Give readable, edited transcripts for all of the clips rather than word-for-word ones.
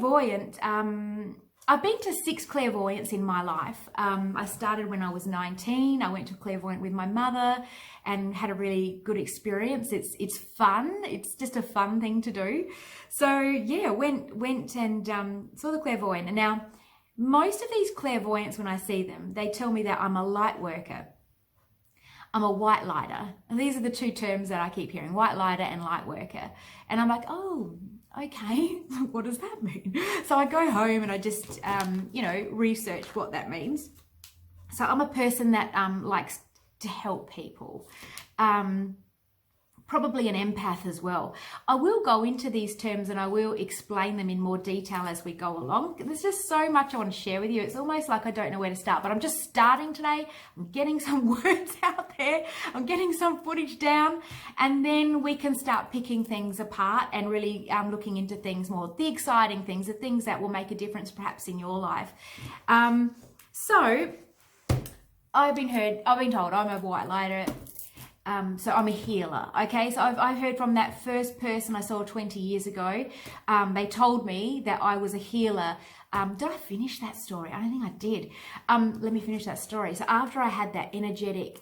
clairvoyant, I've been to 6 clairvoyants in my life. I started when I was 19. I went to a clairvoyant with my mother and had a really good experience. It's fun. It's just a fun thing to do. So yeah, went and saw the clairvoyant. And now most of these clairvoyants, when I see them, they tell me that I'm a light worker. I'm a white lighter. And these are the 2 terms that I keep hearing, white lighter and light worker. And I'm like, oh, okay, what does that mean? So I go home and I just, research what that means. So I'm a person that likes to help people. Probably an empath as well. I will go into these terms and I will explain them in more detail as we go along. There's just so much I want to share with you. It's almost like I don't know where to start, but I'm just starting today. I'm getting some words out there. I'm getting some footage down, and then we can start picking things apart and really looking into things more, the exciting things, the things that will make a difference perhaps in your life. So I've been told I'm a white lighter. So I'm a healer, okay? So I've heard from that first person I saw 20 years ago. They told me that I was a healer. Did I finish that story? I don't think I did. Let me finish that story. So after I had that energetic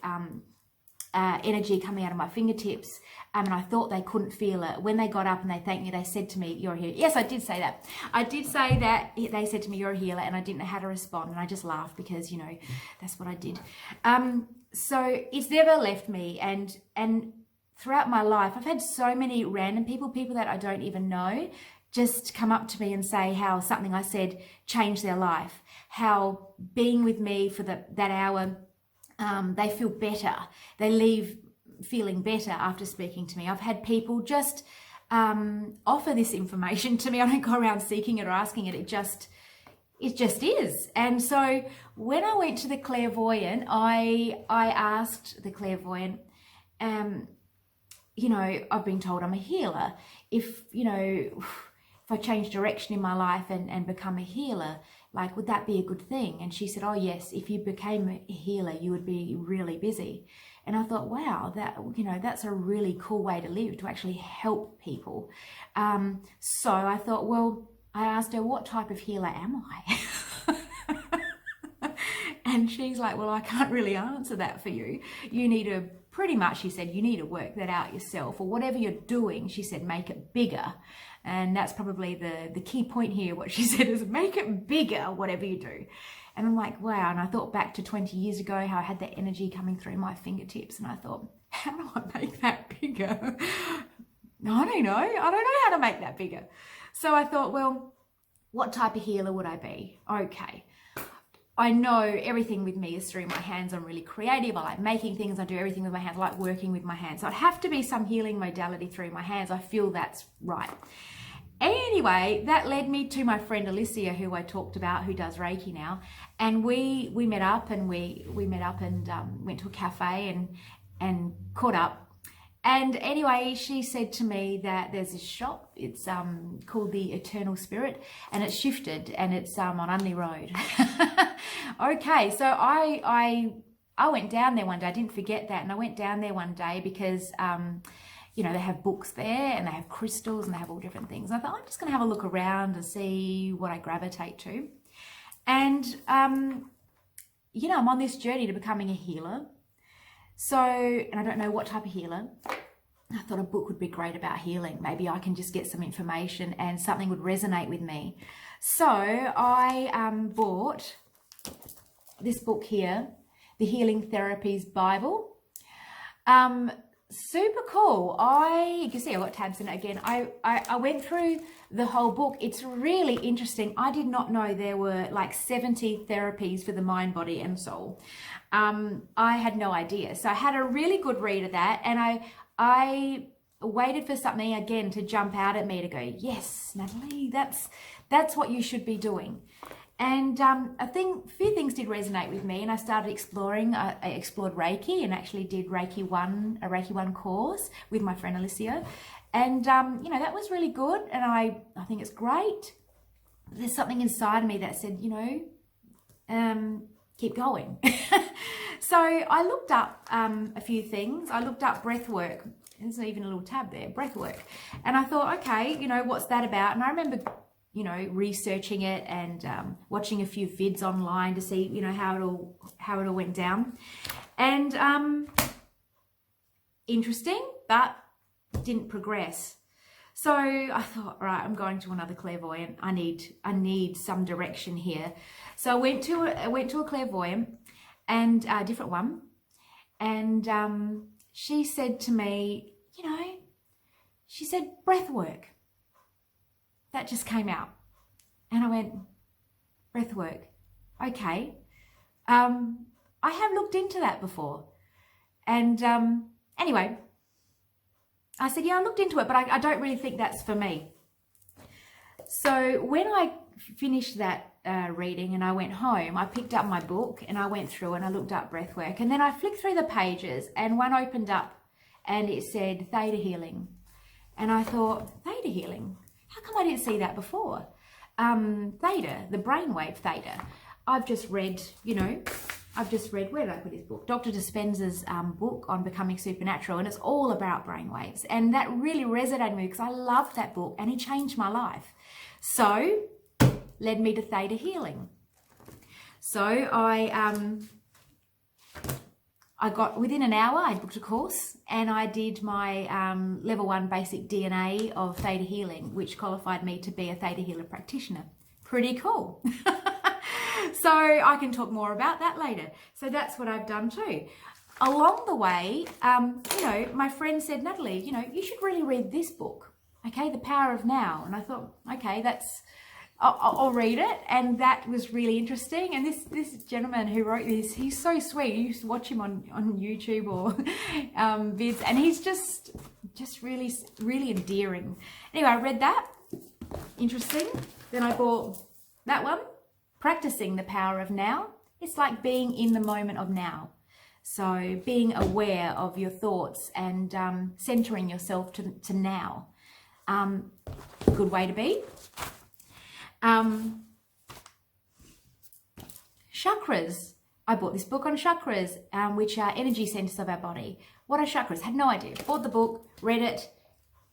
energy coming out of my fingertips, and I thought they couldn't feel it, when they got up and they thanked me, they said to me, "You're a healer." Yes, I did say that. I did say that. They said to me, "You're a healer," and I didn't know how to respond, and I just laughed because, that's what I did. So it's never left me, and throughout my life, I've had so many random people that I don't even know, just come up to me and say how something I said changed their life, how being with me for that hour, they feel better. They leave feeling better after speaking to me. I've had people just offer this information to me. I don't go around seeking it or asking it. It just is. And so when I went to the clairvoyant, I asked the clairvoyant, I've been told I'm a healer. If I change direction in my life and become a healer, like, would that be a good thing? And she said, "Oh yes, if you became a healer, you would be really busy." And I thought, wow, that's a really cool way to live, to actually help people. So I thought, well, I asked her, "What type of healer am I?" And she's like, "Well, I can't really answer that for you. You need to," pretty much, she said, "you need to work that out yourself, or whatever you're doing," she said, "make it bigger." And that's probably the key point here. What she said is, make it bigger, whatever you do. And I'm like, wow. And I thought back to 20 years ago, how I had that energy coming through my fingertips. And I thought, how do I make that bigger? I don't know. I don't know how to make that bigger. So I thought, well, what type of healer would I be? Okay. I know everything with me is through my hands. I'm really creative. I like making things. I do everything with my hands. I like working with my hands. So it'd have to be some healing modality through my hands. I feel that's right. Anyway, that led me to my friend Alicia, who I talked about, who does Reiki now. And we met up and we met up and went to a cafe and caught up. And anyway, she said to me that there's this shop, it's called the Eternal Spirit, and it's shifted, and it's on Unley Road. Okay, so I went down there one day. I didn't forget that, and I went down there one day because they have books there, and they have crystals, and they have all different things. I thought, I'm just going to have a look around and see what I gravitate to. And I'm on this journey to becoming a healer. So, and I don't know what type of healer. I thought a book would be great about healing. Maybe I can just get some information and something would resonate with me. So I bought this book here, The Healing Therapies Bible. Super cool. You can see I've got tabs in it again. I went through the whole book. It's really interesting. I did not know there were like 70 therapies for the mind, body, and soul. I had no idea. So I had a really good read of that, and I waited for something again to jump out at me to go, yes, Natalie, that's what you should be doing. And a few things did resonate with me, and I started exploring. I explored Reiki and actually did a Reiki 1 course with my friend Alicia. And, that was really good, and I think it's great. There's something inside of me that said, keep going. So I looked up a few things. I looked up breath work. There's even a little tab there, breath work. And I thought, okay, what's that about? And I remember, you know, researching it and watching a few vids online to see, you know, how it all went down. And interesting, but didn't progress. So I thought, right, I'm going to another clairvoyant. I need some direction here. So I went to a clairvoyant, and a different one, and she said to me, you know, she said breath work. That just came out, and I went, breath work, okay. I have looked into that before, and anyway. I said, yeah, I looked into it, but I don't really think that's for me. So when I finished that reading and I went home, I picked up my book and I went through and I looked up breathwork. And then I flicked through the pages and one opened up and it said theta healing. And I thought, theta healing? How come I didn't see that before? Theta, the brainwave theta. I've just read, where did I put his book? Dr. Dispenza's book on becoming supernatural, and it's all about brainwaves. And that really resonated with me because I loved that book and it changed my life. So, led me to theta healing. So I got, within an hour, I booked a course and I did my level 1 basic DNA of theta healing, which qualified me to be a theta healer practitioner. Pretty cool. So I can talk more about that later. So that's what I've done too. Along the way, my friend said, Natalie, you should really read this book, okay, The Power of Now. And I thought, okay, I'll read it. And that was really interesting. And this gentleman who wrote this, he's so sweet. You used to watch him on YouTube or vids, and he's just really, really endearing. Anyway, I read that. Interesting. Then I bought that one. Practicing the power of now. It's like being in the moment of now. So being aware of your thoughts and centering yourself to now. Good way to be. Chakras. I bought this book on chakras, which are energy centers of our body. What are chakras? Had no idea. Bought the book, read it,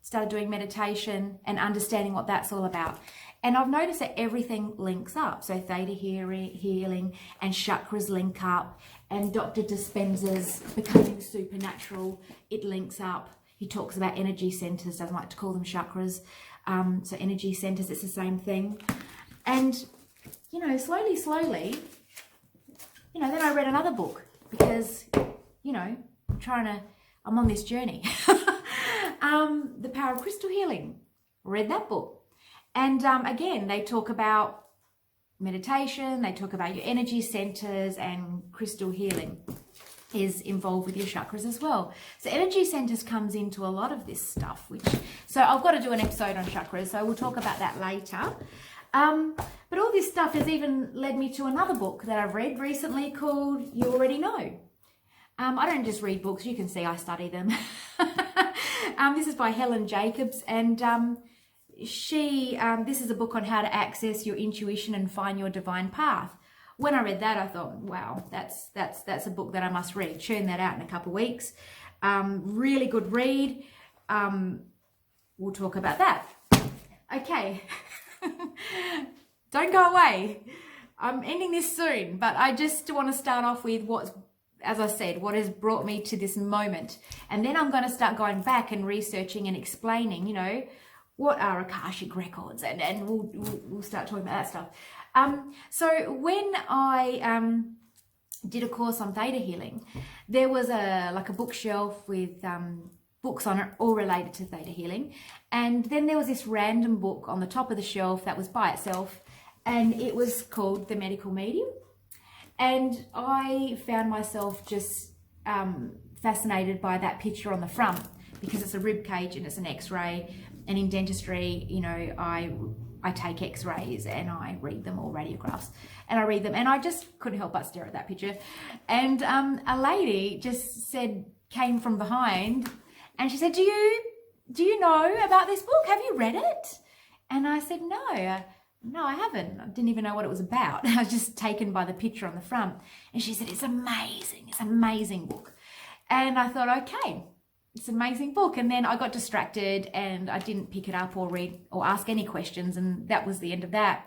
started doing meditation and understanding what that's all about. And I've noticed that everything links up. So theta healing and chakras link up, and Dr. Dispenza's becoming supernatural, it links up. He talks about energy centers, doesn't like to call them chakras. So energy centers, it's the same thing. And, slowly, then I read another book because, I'm on this journey. The Power of Crystal Healing. Read that book. And again, they talk about meditation, they talk about your energy centers, and crystal healing is involved with your chakras as well. So energy centers comes into a lot of this stuff, so I've got to do an episode on chakras, so we'll talk about that later. But all this stuff has even led me to another book that I've read recently called You Already Know. I don't just read books, you can see I study them. This is by Helen Jacobs, and this is a book on how to access your intuition and find your divine path. When I read that, I thought, wow, that's a book that I must read. Churn that out in a couple of weeks. Really good read. We'll talk about that. Okay. Don't go away. I'm ending this soon, but I just want to start off with what has brought me to this moment. And then I'm going to start going back and researching and explaining, what are Akashic records, and we'll start talking about that stuff. So when I did a course on theta healing, there was a bookshelf with books on it all related to theta healing, and then there was this random book on the top of the shelf that was by itself, and it was called The Medical Medium. And I found myself just fascinated by that picture on the front, because it's a rib cage and it's an x-ray. And in dentistry, I take x-rays and I read them, or radiographs, and I read them, and I just couldn't help but stare at that picture. And a lady just came from behind, and she said, do you know about this book? Have you read it? And I said, no, I haven't. I didn't even know what it was about. I was just taken by the picture on the front. And she said, it's amazing. It's an amazing book. And I thought, okay, it's an amazing book. And then I got distracted and I didn't pick it up or read or ask any questions, and that was the end of that.